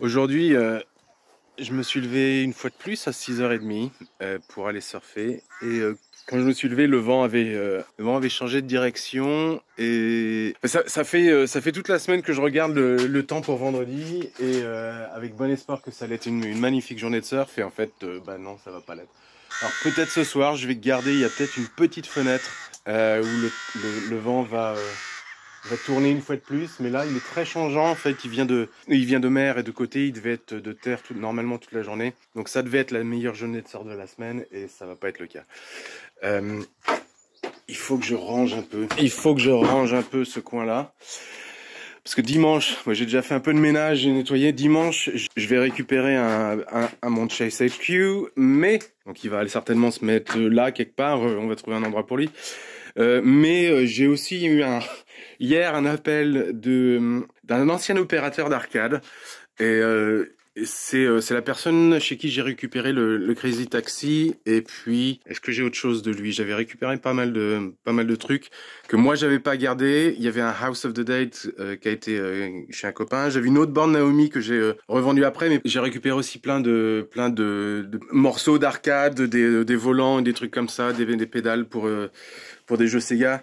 Aujourd'hui, je me suis levé une fois de plus à 6h30 pour aller surfer. Et quand je me suis levé, le vent avait changé de direction. Et ça fait toute la semaine que je regarde le temps pour vendredi. Et avec bon espoir que ça allait être une magnifique journée de surf. Et en fait, bah non, ça va pas l'être. Alors peut-être ce soir, je vais garder, il y a peut-être une petite fenêtre où le vent va tourner une fois de plus, mais là il est très changeant en fait, il vient de mer et de côté, il devait être de terre normalement toute la journée, donc ça devait être la meilleure journée de surf de la semaine et ça va pas être le cas. Il faut que je range un peu ce coin là, parce que dimanche, moi j'ai déjà fait un peu de ménage, j'ai nettoyé, dimanche je vais récupérer un mon Chase HQ, mais, donc il va aller certainement se mettre là quelque part, on va trouver un endroit pour lui. Mais j'ai aussi eu hier un appel d'un ancien opérateur d'arcade et c'est la personne chez qui j'ai récupéré le Crazy Taxi. Et puis est-ce que j'ai autre chose de lui? J'avais récupéré pas mal de trucs que moi j'avais pas gardé. Il y avait un House of the Dead qui a été chez un copain. J'avais une autre borne Naomi que j'ai revendu après, mais j'ai récupéré aussi plein de morceaux d'arcade, des volants, des trucs comme ça, des pédales pour des jeux Sega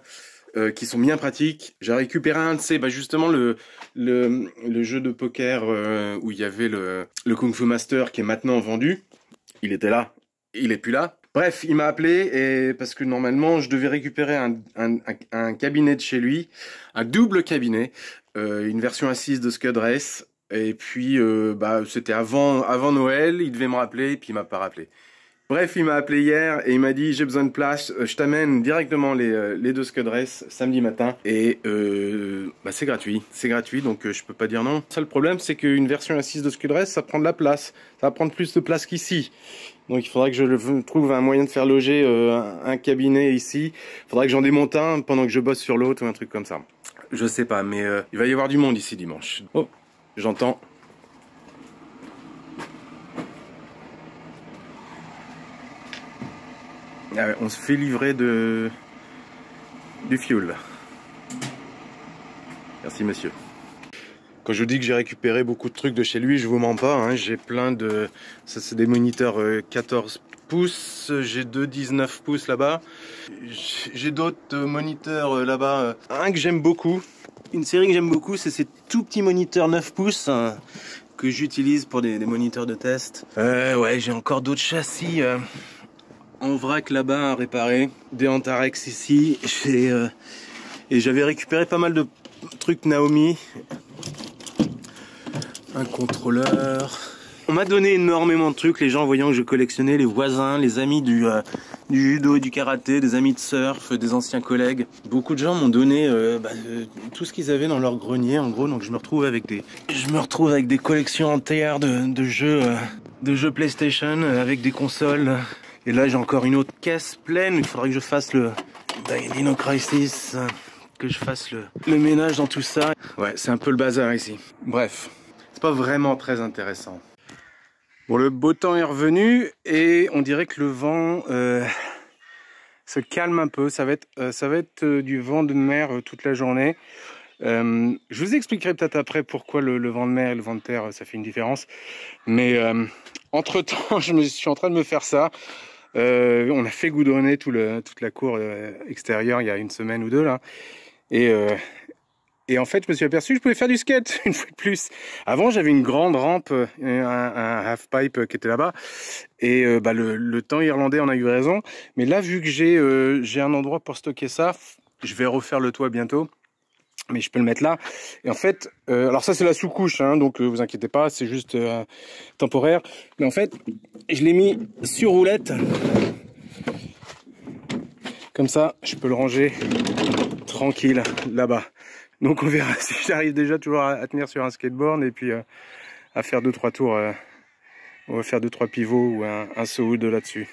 qui sont bien pratiques. J'ai récupéré un de ces, justement le jeu de poker où il y avait le Kung Fu Master qui est maintenant vendu. Il était là, il est plus là. Bref, il m'a appelé et parce que normalement je devais récupérer un cabinet de chez lui, un double cabinet, une version assise de Scud Race. Et puis c'était avant Noël, il devait me rappeler et puis il m'a pas rappelé. Bref, il m'a appelé hier et il m'a dit j'ai besoin de place, je t'amène directement les deux Scud Race samedi matin et c'est gratuit donc je peux pas dire non. Ça, le problème c'est qu'une version assise de Scud Race ça prend de la place, ça va prendre plus de place qu'ici. Donc il faudra que je trouve un moyen de faire loger un cabinet ici. Il faudra que j'en démonte un pendant que je bosse sur l'autre ou un truc comme ça. Je sais pas, mais il va y avoir du monde ici dimanche. Oh, j'entends. Ah ouais, on se fait livrer du fioul. Merci monsieur. Quand je vous dis que j'ai récupéré beaucoup de trucs de chez lui, je vous mens pas, hein, j'ai plein de... Ça c'est des moniteurs 14 pouces, j'ai deux 19 pouces là-bas. J'ai d'autres moniteurs là-bas. Un que j'aime beaucoup, une série que j'aime beaucoup, c'est ces tout petits moniteurs 9 pouces que j'utilise pour des moniteurs de test. Ouais, j'ai encore d'autres châssis en vrac là-bas à réparer, des Antarex ici, et j'avais récupéré pas mal de trucs Naomi, un contrôleur. On m'a donné énormément de trucs, les gens voyant que je collectionnais, les voisins, les amis du judo et du karaté, des amis de surf, des anciens collègues. Beaucoup de gens m'ont donné tout ce qu'ils avaient dans leur grenier en gros, donc je me retrouve avec des collections entières de jeux PlayStation avec des consoles. Et là j'ai encore une autre caisse pleine, il faudrait que je fasse le Dino Crisis, que je fasse le ménage dans tout ça. Ouais, c'est un peu le bazar ici. Bref, c'est pas vraiment très intéressant. Bon, le beau temps est revenu et on dirait que le vent se calme un peu. Ça va être du vent de mer toute la journée. Je vous expliquerai peut-être après pourquoi le vent de mer et le vent de terre ça fait une différence. Mais entre temps, je suis en train de me faire ça. On a fait goudronner toute la cour extérieure il y a une semaine ou deux là. Et en fait, je me suis aperçu que je pouvais faire du skate une fois de plus. Avant, j'avais une grande rampe, un half-pipe qui était là-bas. Et le temps irlandais en a eu raison. Mais là, vu que j'ai un endroit pour stocker ça, je vais refaire le toit bientôt. Mais je peux le mettre là. Et en fait, alors ça c'est la sous-couche, hein, donc vous inquiétez pas, c'est juste temporaire. Mais en fait, je l'ai mis sur roulette. Comme ça, je peux le ranger tranquille là-bas. Donc on verra si j'arrive déjà toujours à tenir sur un skateboard et puis à faire 2-3 tours. On va faire 2-3 pivots ou un saut ou deux là-dessus.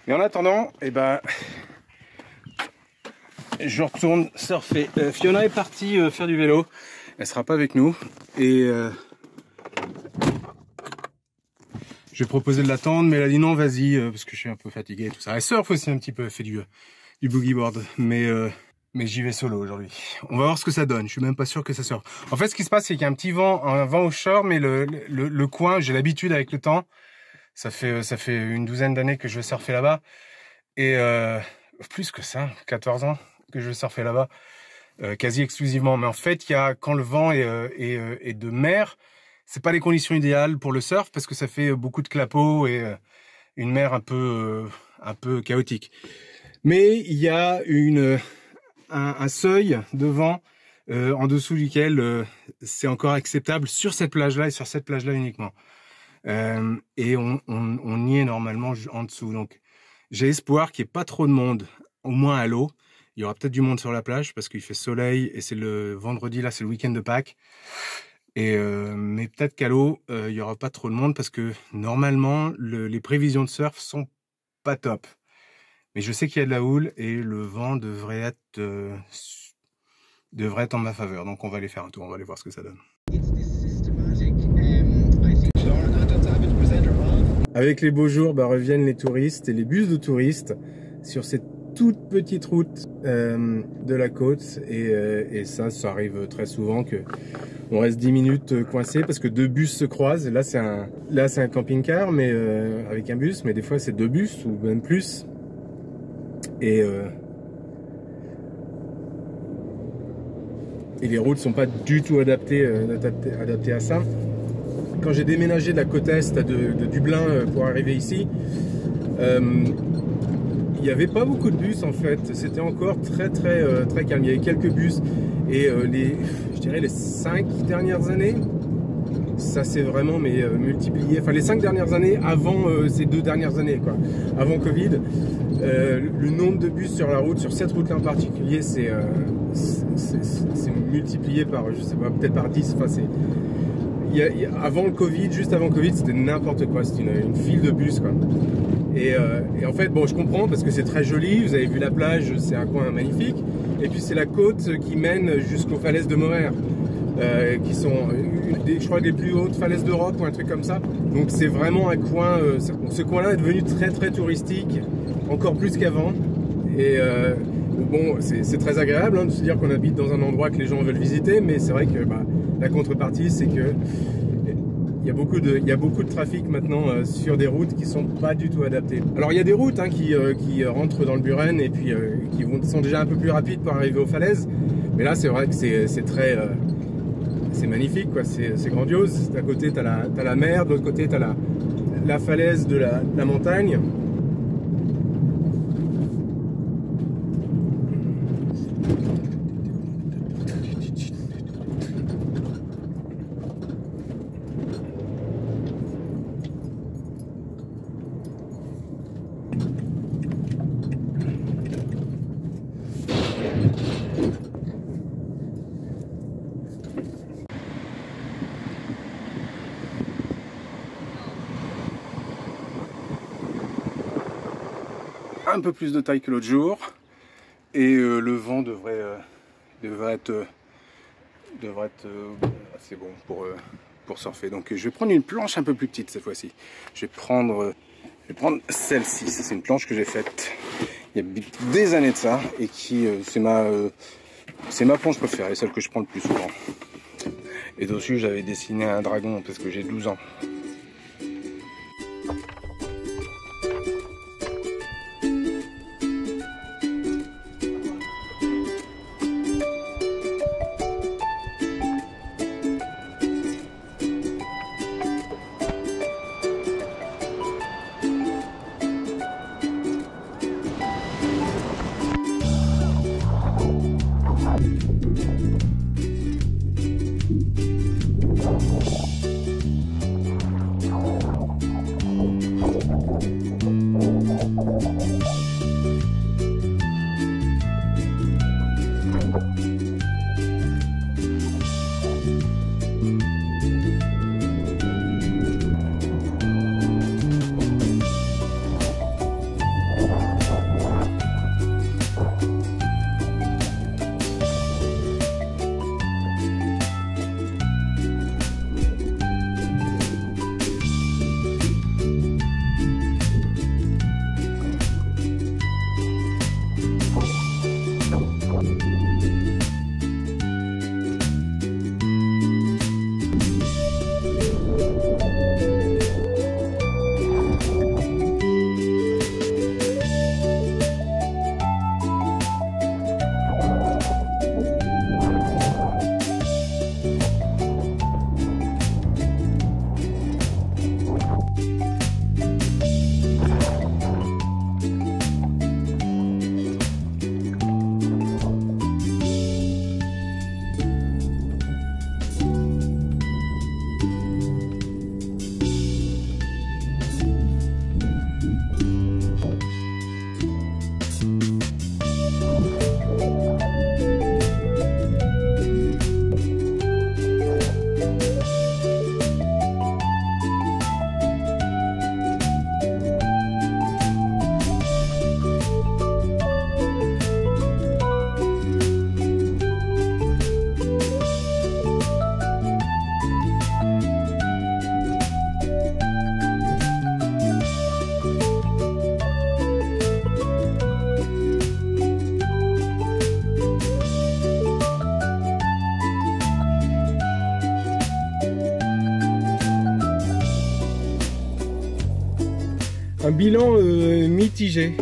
Mais en attendant, je retourne surfer. Fiona est partie faire du vélo. Elle sera pas avec nous. Et je vais proposer de l'attendre, mais elle a dit non, vas-y, parce que je suis un peu fatigué et tout ça. Elle surfe aussi un petit peu, elle fait du boogie board. Mais Mais j'y vais solo aujourd'hui. On va voir ce que ça donne. Je suis même pas sûr que ça sort. En fait, ce qui se passe, c'est qu'il y a un vent offshore, mais le coin, j'ai l'habitude avec le temps. Ça fait une douzaine d'années que je vais surfer là-bas. Et plus que ça, 14 ans que je vais surfer là-bas, quasi exclusivement. Mais en fait, quand le vent est de mer, c'est pas les conditions idéales pour le surf parce que ça fait beaucoup de clapots et une mer un peu chaotique. Mais il y a un seuil de vent en dessous duquel c'est encore acceptable sur cette plage-là et sur cette plage-là uniquement. Et on y est normalement en dessous. Donc j'ai espoir qu'il n'y ait pas trop de monde, au moins à l'eau. Il y aura peut-être du monde sur la plage parce qu'il fait soleil et c'est le vendredi, là c'est le week-end de Pâques. Mais peut-être qu'à l'eau, il n'y aura pas trop de monde parce que normalement les prévisions de surf sont pas top. Mais je sais qu'il y a de la houle et le vent devrait être en ma faveur. Donc on va aller faire un tour, on va aller voir ce que ça donne. Avec les beaux jours, reviennent les touristes et les bus de touristes sur cette toute petite route de la côte. Et ça arrive très souvent que on reste 10 minutes coincé parce que deux bus se croisent. Là c'est un camping-car mais avec un bus, mais des fois c'est deux bus ou même plus. Et les routes sont pas du tout adaptées à ça. Quand j'ai déménagé de la côte est de Dublin pour arriver ici, il n'y avait pas beaucoup de bus en fait. C'était encore très calme. Il y avait quelques bus et je dirais les 5 dernières années, ça s'est vraiment multiplié. Enfin les 5 dernières années avant ces 2 dernières années quoi. Avant Covid, le nombre de bus sur la route, sur cette route-là en particulier, c'est multiplié par, je sais pas, peut-être par 10. Enfin avant le Covid, juste avant le Covid, c'était n'importe quoi. C'était une file de bus quoi. Et en fait, bon, je comprends parce que c'est très joli. Vous avez vu la plage, c'est un coin magnifique. Et puis c'est la côte qui mène jusqu'aux falaises de Moher, qui sont je crois les plus hautes falaises d'Europe ou un truc comme ça. Donc c'est vraiment un coin. Ce coin-là est devenu très touristique, encore plus qu'avant. Et bon, c'est très agréable de se dire qu'on habite dans un endroit que les gens veulent visiter, mais c'est vrai que la contrepartie, c'est que il y a beaucoup de trafic maintenant sur des routes qui sont pas du tout adaptées. Alors il y a des routes qui rentrent dans le Buren et puis qui sont déjà un peu plus rapides pour arriver aux falaises. Mais là c'est vrai que c'est magnifique quoi, c'est grandiose. D'un côté t'as la mer, de l'autre côté t'as la falaise de la montagne. Un peu plus de taille que l'autre jour et le vent devrait être assez bon pour surfer. Donc je vais prendre une planche un peu plus petite cette fois-ci. Je vais prendre celle-ci. C'est une planche que j'ai faite il y a des années de ça et qui c'est ma planche préférée, celle que je prends le plus souvent. Et dessus j'avais dessiné un dragon parce que j'ai 12 ans. Un bilan mitigé.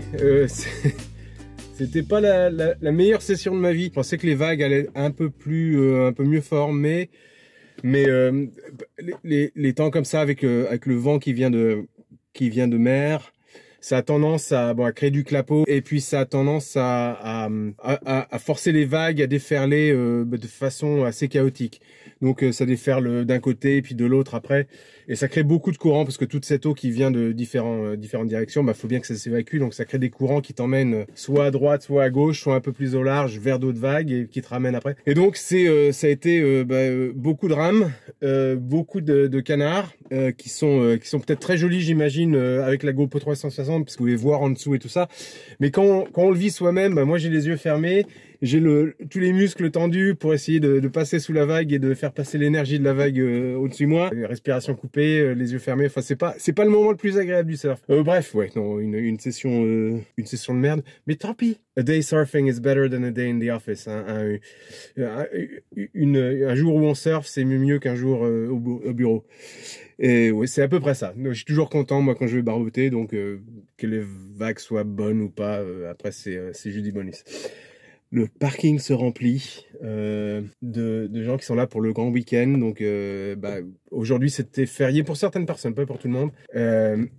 C'était pas la meilleure session de ma vie. Je pensais que les vagues allaient un peu mieux formées, mais les temps comme ça avec le vent qui vient de mer, ça a tendance à créer du clapot, et puis ça a tendance à forcer les vagues à déferler de façon assez chaotique. Donc ça déferle d'un côté et puis de l'autre après, et ça crée beaucoup de courants parce que toute cette eau qui vient de différentes directions, faut bien que ça s'évacue, donc ça crée des courants qui t'emmènent soit à droite, soit à gauche, soit un peu plus au large vers d'autres vagues et qui te ramènent après. Et donc ça a été beaucoup de rames, beaucoup de canards qui sont peut-être très jolis, j'imagine, avec la GoPro 360 parce que vous pouvez voir en dessous et tout ça. Mais quand on le vit soi-même, moi j'ai les yeux fermés. J'ai tous les muscles tendus pour essayer de passer sous la vague et de faire passer l'énergie de la vague au-dessus de moi. Respiration coupée, les yeux fermés. Enfin, c'est pas le moment le plus agréable du surf. Bref, ouais, non, une session de merde. Mais tant pis. A day surfing is better than a day in the office. Un jour où on surfe, c'est mieux qu'un jour au bureau. Et ouais, c'est à peu près ça. Je suis toujours content, moi, quand je vais barboter. Donc, que les vagues soient bonnes ou pas, après, c'est juste du bonus. Le parking se remplit de gens qui sont là pour le grand week-end. Donc aujourd'hui c'était férié pour certaines personnes, pas pour tout le monde.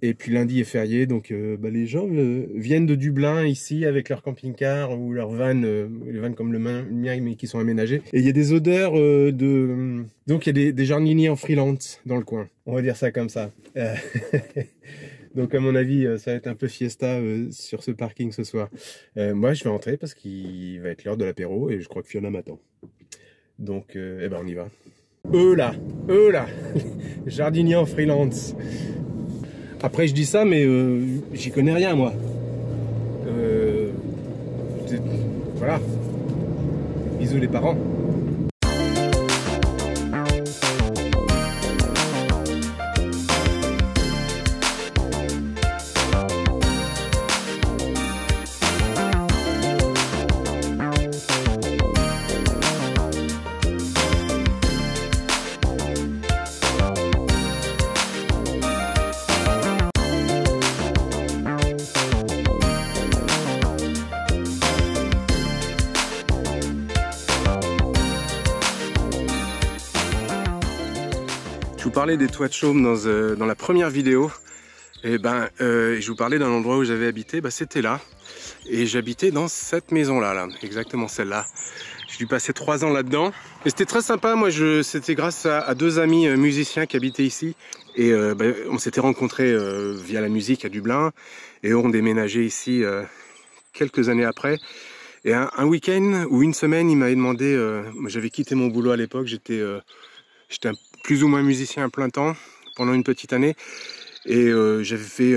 Et puis lundi est férié, donc les gens viennent de Dublin ici avec leur camping-car ou leur van, les vannes comme le mien mais qui sont aménagés. Et il y a des odeurs donc il y a des jardiniers en freelance dans le coin. On va dire ça comme ça. Donc à mon avis, ça va être un peu fiesta sur ce parking ce soir. Moi, je vais entrer parce qu'il va être l'heure de l'apéro et je crois que Fiona m'attend. Donc, on y va. Eux là, jardiniers en freelance. Après, je dis ça, mais j'y connais rien, moi. Voilà. Bisous les parents. Je vous parlais des toits de chaume dans la première vidéo. Et je vous parlais d'un endroit où j'avais habité, c'était là. Et j'habitais dans cette maison-là, exactement celle-là. J'ai dû passer 3 ans là-dedans. Et c'était très sympa, moi c'était grâce à 2 amis musiciens qui habitaient ici. Et on s'était rencontrés via la musique à Dublin. Et on déménageait ici quelques années après. Et un week-end ou une semaine, il m'avait demandé, j'avais quitté mon boulot à l'époque, j'étais plus ou moins musicien à plein temps pendant une petite année. Et j'avais fait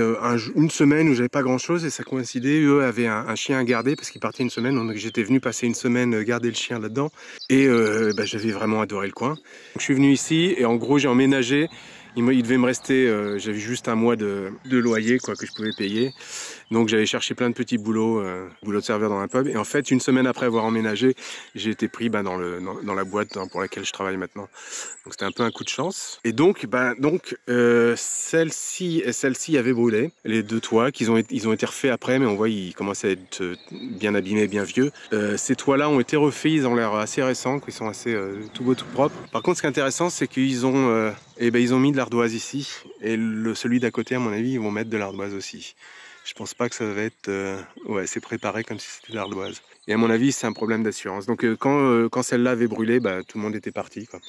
une semaine où j'avais pas grand chose et ça coïncidait, eux avaient un chien à garder parce qu'ils partaient une semaine, donc j'étais venu passer une semaine garder le chien là-dedans et j'avais vraiment adoré le coin. Donc, je suis venu ici et en gros j'ai emménagé, il devait me rester, j'avais juste un mois de loyer que je pouvais payer, donc j'avais cherché plein de petits boulots, boulot de serveur dans un pub et en fait une semaine après avoir emménagé j'ai été pris dans la boîte pour laquelle je travaille maintenant, donc c'était un peu un coup de chance et donc celle-ci et celle-ci avaient brûlé, les 2 toits ils ont été refaits après mais on voit ils commencent à être bien abîmés, bien vieux. Ces toits là ont été refaits, ils ont l'air assez récents, ils sont assez tout beau tout propre. Par contre ce qui est intéressant c'est qu'ils ont ils ont mis de l'ardoise ici et celui d'à côté à mon avis ils vont mettre de l'ardoise aussi. Je pense pas que ça va être c'est préparé comme si c'était de l'ardoise. Et à mon avis c'est un problème d'assurance. Donc quand celle-là avait brûlé, tout le monde était parti quoi.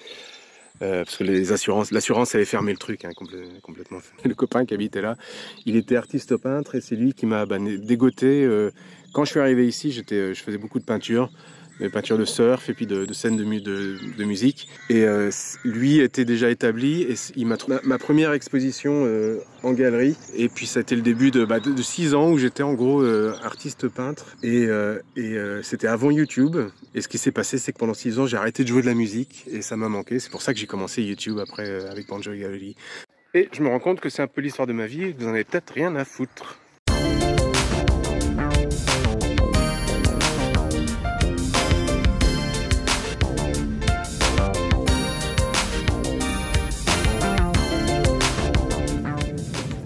Parce que l'assurance avait fermé le truc complètement. Le copain qui habitait là, il était artiste peintre et c'est lui qui m'a dégoté. Quand je suis arrivé ici, je faisais beaucoup de peinture. De peinture de surf et puis de scènes de musique. Et lui était déjà établi et il m'a trouvé ma première exposition en galerie. Et puis ça a été le début de 6 ans où j'étais en gros artiste peintre. Et c'était avant YouTube. Et ce qui s'est passé, c'est que pendant 6 ans, j'ai arrêté de jouer de la musique et ça m'a manqué. C'est pour ça que j'ai commencé YouTube après avec Banjo Gallery. Et je me rends compte que c'est un peu l'histoire de ma vie et que vous en avez peut-être rien à foutre.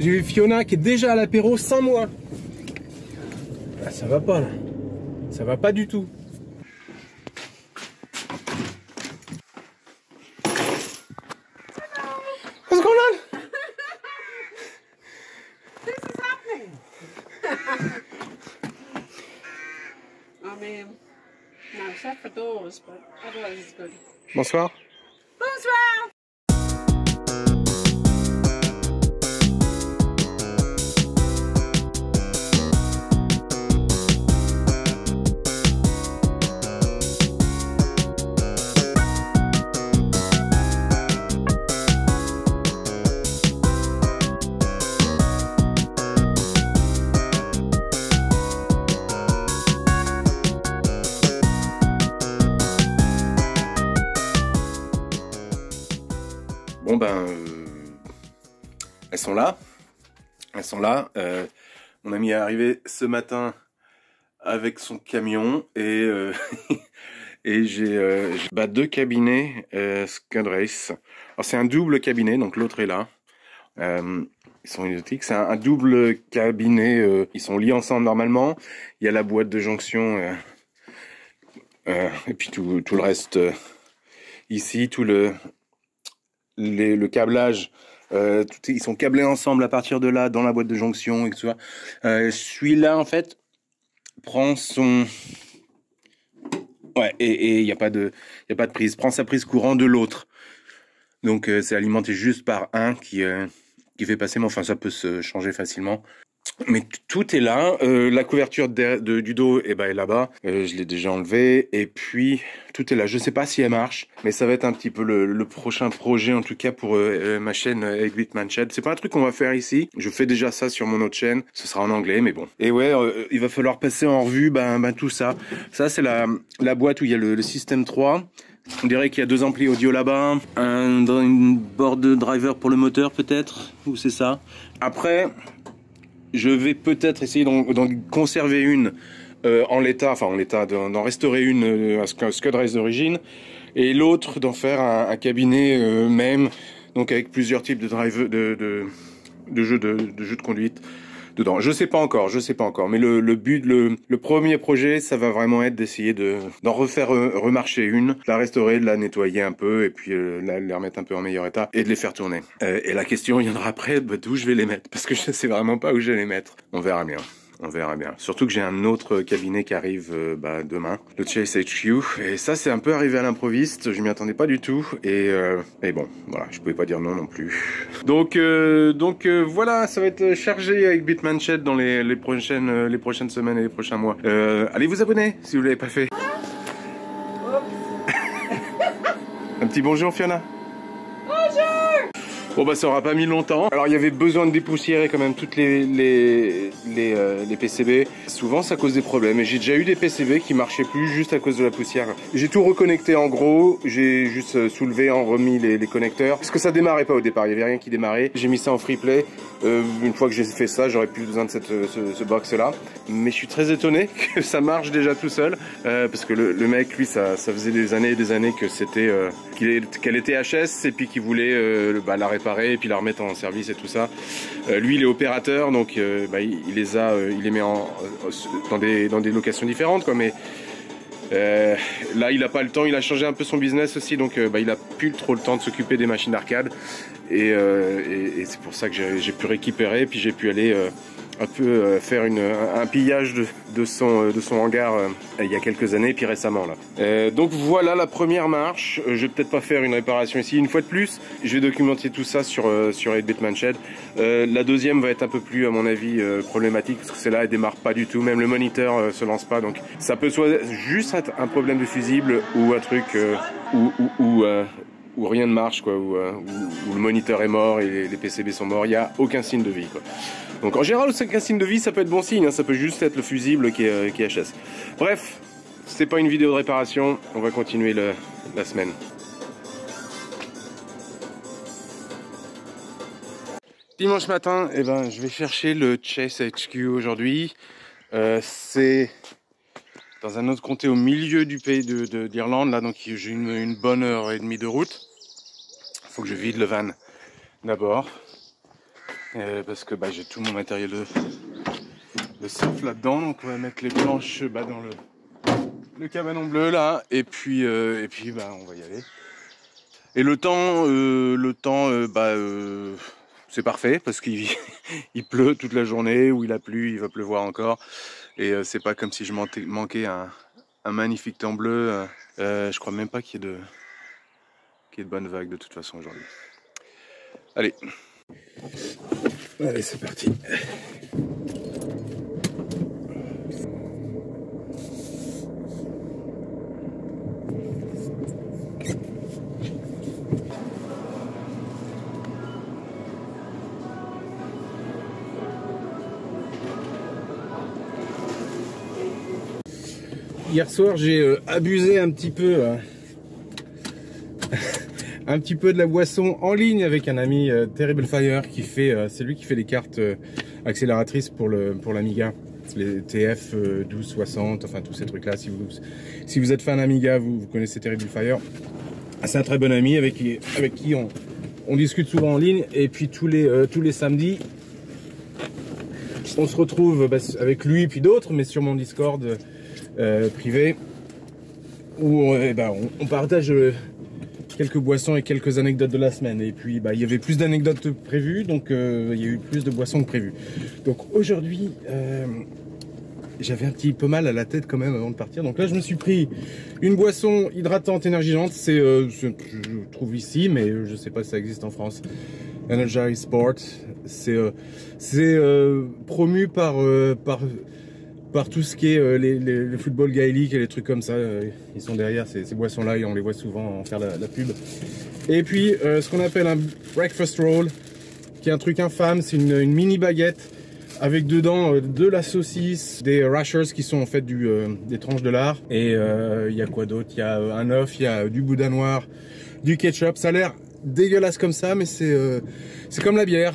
J'ai Fiona qui est déjà à l'apéro sans moi. Ah, ça va pas là. Ça va pas du tout. What's going on? This is happening. I mean, no, except for doors, but otherwise it's good. Bonsoir. Bonsoir. Bon ben, elles sont là. Elles sont là. Mon ami est arrivé ce matin avec son camion et et j'ai deux cabinets Scud Race. Alors c'est un double cabinet, donc l'autre est là. Ils sont identiques. C'est un double cabinet. Ils sont liés ensemble normalement. Il y a la boîte de jonction et puis tout le reste ici, tout le câblage, ils sont câblés ensemble à partir de là dans la boîte de jonction et tout ça. Celui-là en fait prend son et il y a pas de prise, prend sa prise courant de l'autre. Donc c'est alimenté juste par un qui fait passer, mais enfin ça peut se changer facilement. Mais tout est là. La couverture du dos est là-bas. Je l'ai déjà enlevée. Et puis, tout est là. Je sais pas si elle marche, mais ça va être un petit peu le prochain projet, en tout cas pour ma chaîne 8-Bit Man Shed. C'est pas un truc qu'on va faire ici. Je fais déjà ça sur mon autre chaîne. Ce sera en anglais, mais bon. Et ouais, il va falloir passer en revue tout ça. Ça, c'est la boîte où il y a le système 3. On dirait qu'il y a 2 amplis audio là-bas. Une board driver pour le moteur, peut-être. Ou c'est ça. Après... je vais peut-être essayer d'en conserver une d'en restaurer une un Scud Race d'origine, et l'autre d'en faire un cabinet même, donc avec plusieurs types de drive de jeux de conduite dedans. Je sais pas encore, mais le but, le premier projet, ça va vraiment être d'essayer d'en refaire remarcher une, de la restaurer, de la nettoyer un peu, et puis les remettre un peu en meilleur état, et de les faire tourner. Et la question viendra après, d'où je vais les mettre, parce que je sais vraiment pas où je vais les mettre. On verra bien. On verra bien. Surtout que j'ai un autre cabinet qui arrive demain, le Chase HQ. Et ça, c'est un peu arrivé à l'improviste. Je m'y attendais pas du tout. Et bon, voilà, je pouvais pas dire non plus. Donc voilà, ça va être chargé avec 8-Bit Man Shed dans les prochaines semaines et les prochains mois. Allez vous abonner si vous l'avez pas fait. Un petit bonjour, Fiona. Bon bah ça aura pas mis longtemps. Alors il y avait besoin de dépoussiérer quand même toutes les PCB. Souvent ça cause des problèmes, et j'ai déjà eu des PCB qui marchaient plus juste à cause de la poussière. J'ai tout reconnecté en gros, j'ai juste soulevé, remis les connecteurs, parce que ça démarrait pas au départ, il y avait rien qui démarrait. J'ai mis ça en free play. Une fois que j'ai fait ça, j'aurais plus besoin de ce box là. Mais je suis très étonné que ça marche déjà tout seul, parce que le mec lui ça faisait des années et des années que c'était qu'elle était HS, et puis qu'il voulait la réparer et puis la remettre en service et tout ça. Lui il est opérateur, donc il les met dans des locations différentes quoi, mais là il a pas le temps, il a changé un peu son business aussi, donc il a plus trop le temps de s'occuper des machines d'arcade, et c'est pour ça que j'ai pu récupérer, puis j'ai pu aller un peu faire un pillage de son hangar il y a quelques années, puis récemment là. Donc voilà la première marche. Je vais peut-être pas faire une réparation ici une fois de plus. Je vais documenter tout ça sur 8-Bit Man Shed. La deuxième va être un peu plus à mon avis problématique, parce que celle-là elle démarre pas du tout, même le moniteur se lance pas, donc ça peut soit juste être un problème de fusible, ou un truc où rien ne marche quoi, où le moniteur est mort et les PCB sont morts, il n'y a aucun signe de vie quoi. Donc en général, aucun signe de vie, ça peut être bon signe, hein, ça peut juste être le fusible qui est HS. Bref, c'est pas une vidéo de réparation, on va continuer la semaine. Dimanche matin, je vais chercher le Chase HQ aujourd'hui. C'est dans un autre comté au milieu du pays d'Irlande, là, donc j'ai une bonne heure et demie de route. Faut que je vide le van d'abord. parce que j'ai tout mon matériel de surf là-dedans, donc on va mettre les planches dans le cabanon bleu là, et puis on va y aller. Et le temps c'est parfait parce qu'il il pleut toute la journée, ou il a plu, il va pleuvoir encore, et c'est pas comme si je manquais un magnifique temps bleu. Je crois même pas qu'il y ait de bonnes vagues de toute façon aujourd'hui. Allez, c'est parti. Hier soir, j'ai abusé un petit peu de la boisson en ligne avec un ami, Terrible Fire, qui fait, c'est lui qui fait les cartes accélératrices pour l'Amiga, les TF 1260, enfin tous ces trucs là. Si vous êtes fan d'Amiga, vous connaissez Terrible Fire. C'est un très bon ami avec qui on discute souvent en ligne, et puis tous les samedis on se retrouve avec lui et puis d'autres, mais sur mon Discord privé, où on partage quelques boissons et quelques anecdotes de la semaine. Et puis il y avait plus d'anecdotes prévues, donc il y a eu plus de boissons que prévu. Donc aujourd'hui j'avais un petit peu mal à la tête quand même avant de partir, donc là je me suis pris une boisson hydratante énergisante. Je trouve ici, mais je sais pas si ça existe en France, Energy Sport. C'est promu par tout ce qui est le football gaélique et les trucs comme ça. Ils sont derrière ces boissons là, et on les voit souvent en faire la pub. Et puis ce qu'on appelle un breakfast roll, qui est un truc infâme. C'est une mini baguette avec dedans de la saucisse, des rashers qui sont en fait des tranches de lard, et il y a quoi d'autre, il y a un œuf, il y a du boudin noir, du ketchup. Ça a l'air dégueulasse comme ça, mais c'est comme la bière,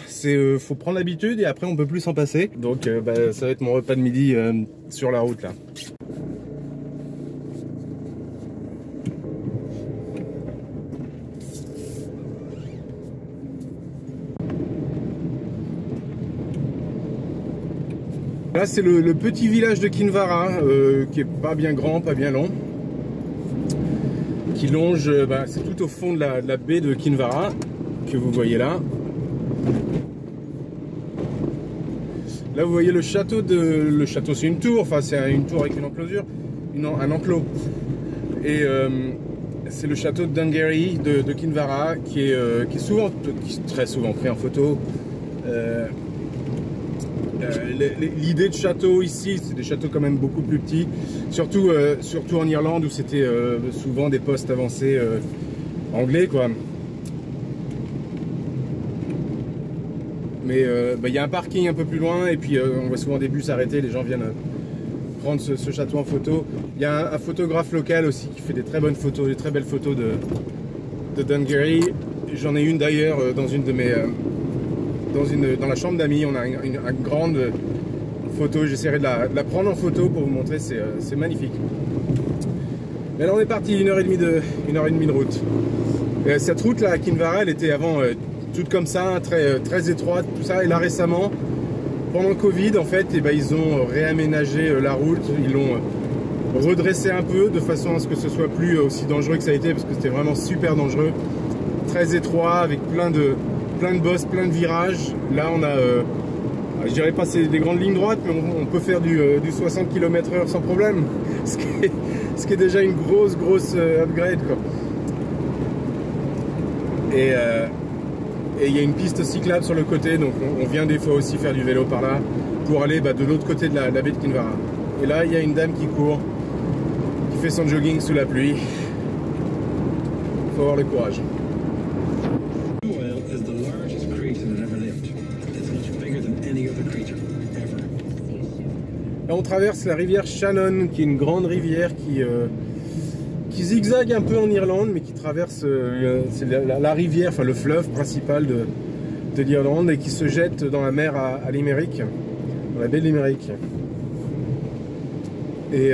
faut prendre l'habitude et après on peut plus s'en passer. Donc ça va être mon repas de midi sur la route là. Là c'est le petit village de Kinvara, qui est pas bien grand, pas bien long, qui longe, c'est tout au fond de la baie de Kinvara que vous voyez là. Là vous voyez le château c'est une tour, enfin c'est une tour avec une enclosure, un enclos, et c'est le château de Dungary de Kinvara, qui est très souvent pris en photo. L'idée de château ici, c'est des châteaux quand même beaucoup plus petits, surtout en Irlande, où c'était souvent des postes avancés anglais quoi. Mais y a un parking un peu plus loin, et puis on voit souvent des bus arrêtés, les gens viennent prendre ce château en photo. Il y a un photographe local aussi qui fait des très bonnes photos, des très belles photos de Dungary. J'en ai une d'ailleurs dans la chambre d'amis. On a une grande photo, j'essaierai de la prendre en photo pour vous montrer, c'est magnifique. Mais là on est parti, 1h30 de route. Et cette route là à Kinvara, elle était avant toute comme ça, très étroite, tout ça, et là récemment, pendant le Covid en fait, ils ont réaménagé la route, ils l'ont redressé un peu de façon à ce que ce soit plus aussi dangereux que ça a été, parce que c'était vraiment super dangereux, très étroit, avec plein de bosses, plein de virages. Là on a, je dirais pas c'est des grandes lignes droites, mais on peut faire du 60 km/h sans problème, ce qui est déjà une grosse upgrade quoi. Et il y a une piste cyclable sur le côté, donc on vient des fois aussi faire du vélo par là pour aller de l'autre côté de la baie de Kinvara. Et là il y a une dame qui court, qui fait son jogging sous la pluie. Il faut avoir le courage. Là, on traverse la rivière Shannon, qui est une grande rivière qui zigzague un peu en Irlande, mais qui traverse c'est la rivière, enfin le fleuve principal de l'Irlande, et qui se jette dans la mer à Limerick, dans la baie de Limerick. Et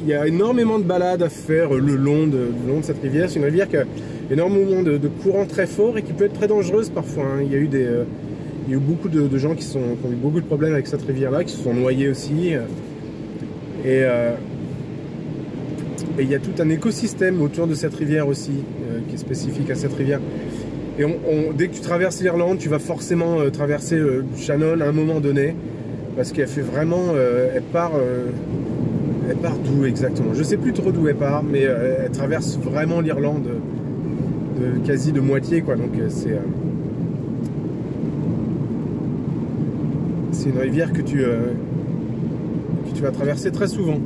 il y a énormément de balades à faire le long de cette rivière. C'est une rivière qui a énormément de courants très forts et qui peut être très dangereuse parfois. Il y a eu Il y a eu beaucoup de gens qui ont eu beaucoup de problèmes avec cette rivière-là, qui se sont noyés aussi. Et il y a tout un écosystème autour de cette rivière aussi, qui est spécifique à cette rivière. Et dès que tu traverses l'Irlande, tu vas forcément traverser Shannon à un moment donné, parce qu'elle fait vraiment, elle part d'où exactement? Je sais plus trop d'où elle part, mais elle traverse vraiment l'Irlande quasi de moitié, quoi. Donc c'est une rivière que tu vas traverser très souvent.